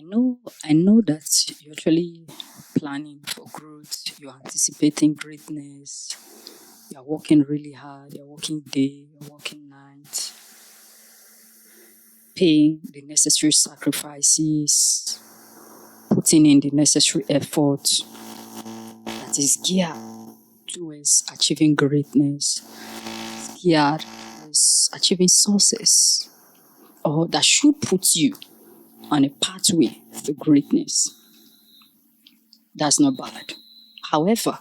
I know that you're actually planning for growth, you're anticipating greatness, you're working really hard, you're working day, you're working night, paying the necessary sacrifices, putting in the necessary effort that is geared towards achieving greatness, geared towards achieving success, or that should put you on a pathway to greatness. That's not bad. However,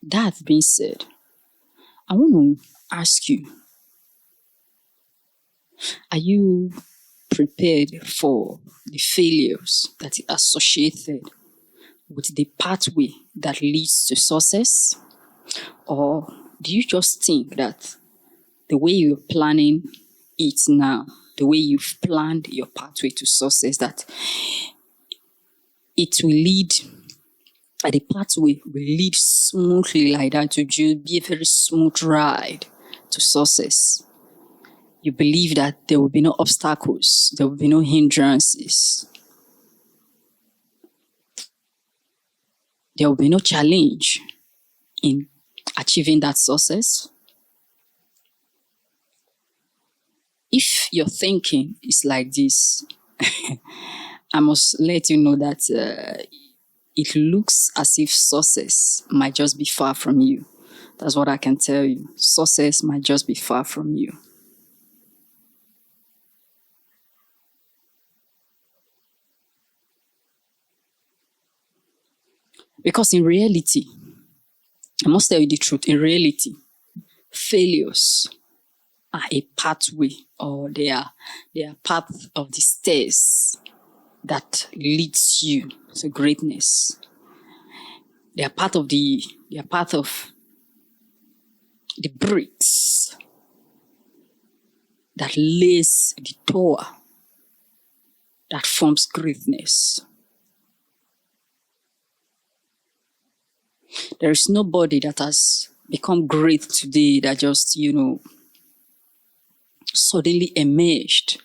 that being said, I want to ask you, are you prepared for the failures that are associated with the pathway that leads to success? Or do you just think that the way you're planning it now, the way you've planned your pathway to success, that it will lead, the pathway will lead smoothly like that, to just be a very smooth ride to success? You believe that there will be no obstacles, there will be no hindrances, there will be no challenge in achieving that success? If your thinking is like this, I must let you know that it looks as if success might just be far from you. That's what I can tell you. Success might just be far from you. Because in reality, I must tell you the truth, in reality, failures are a pathway, or they are part of the stairs that leads you to greatness. They are part of the bricks that lays the tower that forms greatness. There is nobody that has become great today that just, suddenly emerged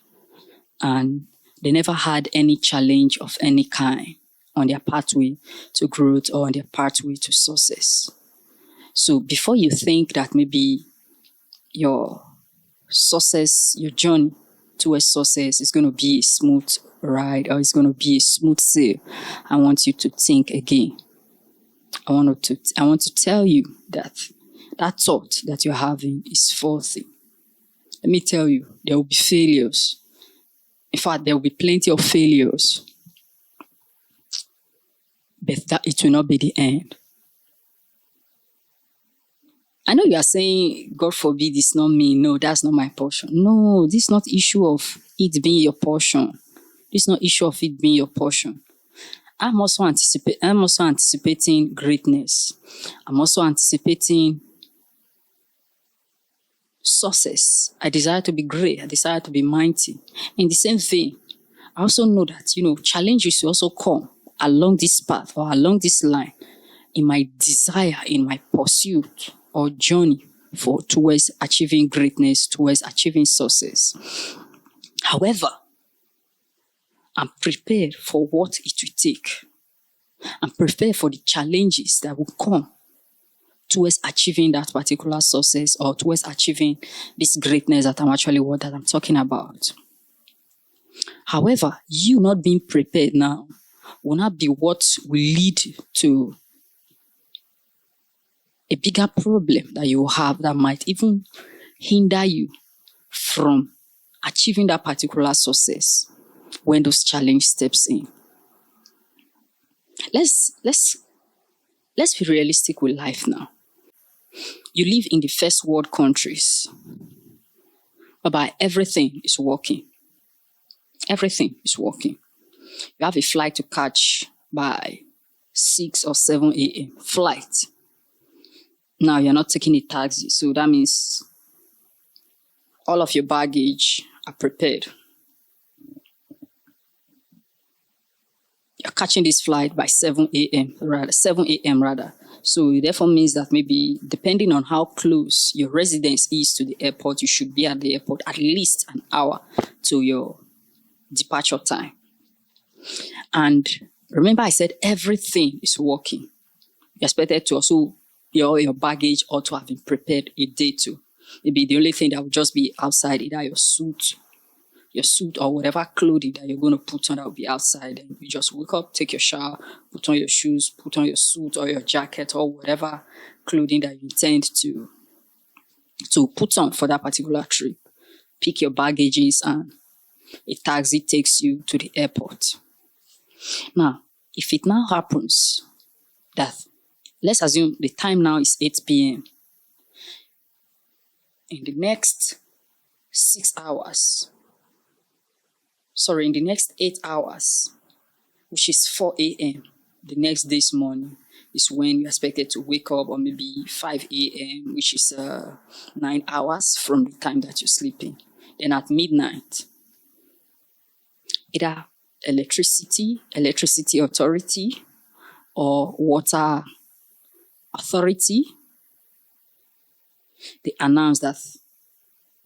and they never had any challenge of any kind on their pathway to growth or on their pathway to success. So before you think that maybe your success, your journey towards success is going to be a smooth ride or it's going to be a smooth sail, I want you to think again. I want to tell you that thought that you're having is faulty. Let me tell you, there will be failures. In fact, there will be plenty of failures. But that it will not be the end. I know you are saying, God forbid, it's not me. No, that's not my portion. No, this is not issue of it being your portion. This is not issue of it being your portion. I'm also anticipating greatness. I'm also anticipating success. I desire to be great. I desire to be mighty. In the same vein, I also know that, challenges will also come along this path or along this line in my desire, in my pursuit or journey towards achieving greatness, towards achieving success. However, I'm prepared for what it will take. I'm prepared for the challenges that will come towards achieving that particular success or towards achieving this greatness that I'm talking about. However, you not being prepared now will not be what will lead to a bigger problem that you have that might even hinder you from achieving that particular success when those challenge steps in. Let's be realistic with life now. You live in the first world countries, whereby everything is working. Everything is working. You have a flight to catch by 6 or 7 a.m. flight. Now you're not taking a taxi, so that means all of your baggage are prepared. You're catching this flight by 7 a.m. rather. So it therefore means that maybe depending on how close your residence is to the airport, you should be at the airport at least an hour to your departure time. And remember, I said everything is working. You're expected to also your baggage ought to have been prepared a day to. Maybe the only thing that would just be outside, either your suit or whatever clothing that you're going to put on that will be outside. And you just wake up, take your shower, put on your shoes, put on your suit or your jacket or whatever clothing that you intend to put on for that particular trip. Pick your baggages and a taxi takes you to the airport. Now, if it now happens that, let's assume the time now is 8 p.m. In the next 8 hours, which is 4 a.m., the next day's morning is when you're expected to wake up, or maybe 5 a.m., which is 9 hours from the time that you're sleeping. Then at midnight, either electricity authority, or water authority, they announce that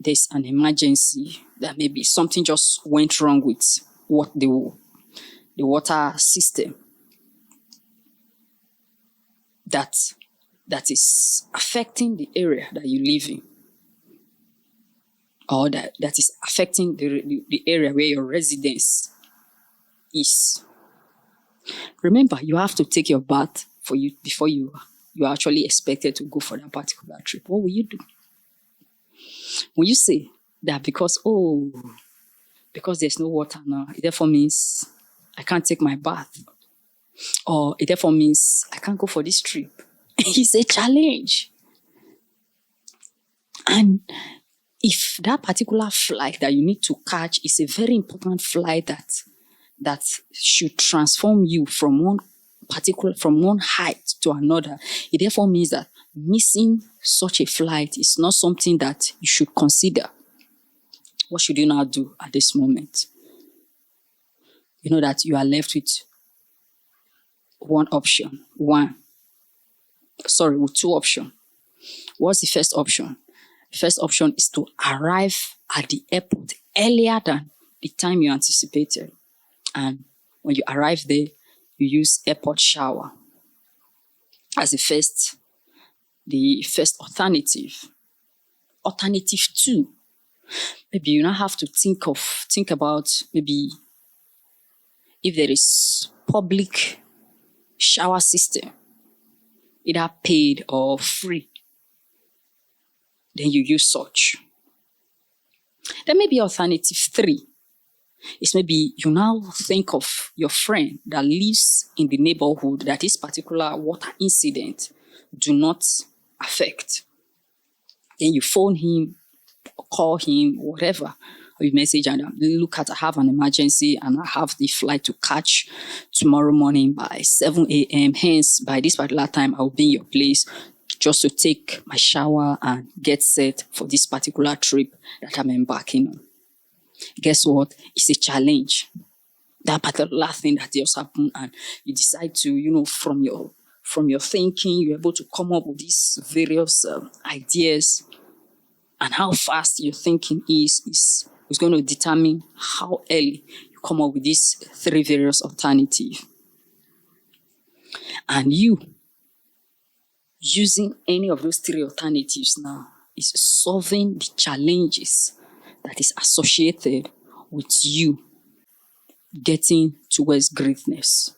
there's an emergency, that maybe something just went wrong with what the water system that is affecting the area that you live in, or that is affecting the area where your residence is. Remember, you have to take your bath before you are actually expected to go for that particular trip. What will you do? Will you say that because there's no water now, it therefore means I can't take my bath, or it therefore means I can't go for this trip? It's a challenge. And if that particular flight that you need to catch is a very important flight that should transform you from one height to another, it therefore means that missing such a flight is not something that you should consider. What should you now do at this moment? You know that you are left with two options. What's the first option? The first option is to arrive at the airport earlier than the time you anticipated. And when you arrive there, you use airport shower as the first alternative. Alternative 2, maybe you now have to think about maybe if there is public shower system, either paid or free, then you use such. Then maybe alternative 3 is maybe you now think of your friend that lives in the neighborhood that this particular water incident do not affect. Then you phone him, or call him, whatever, or you message and look, I have an emergency and I have the flight to catch tomorrow morning by 7 a.m. Hence, by this particular time, I will be in your place just to take my shower and get set for this particular trip that I'm embarking on. Guess what? It's a challenge. That particular thing that just happened, and you decide to, from your thinking, you're able to come up with these various ideas, and how fast your thinking is going to determine how early you come up with these 3 various alternatives. And you using any of those 3 alternatives now is solving the challenges that is associated with you getting towards greatness.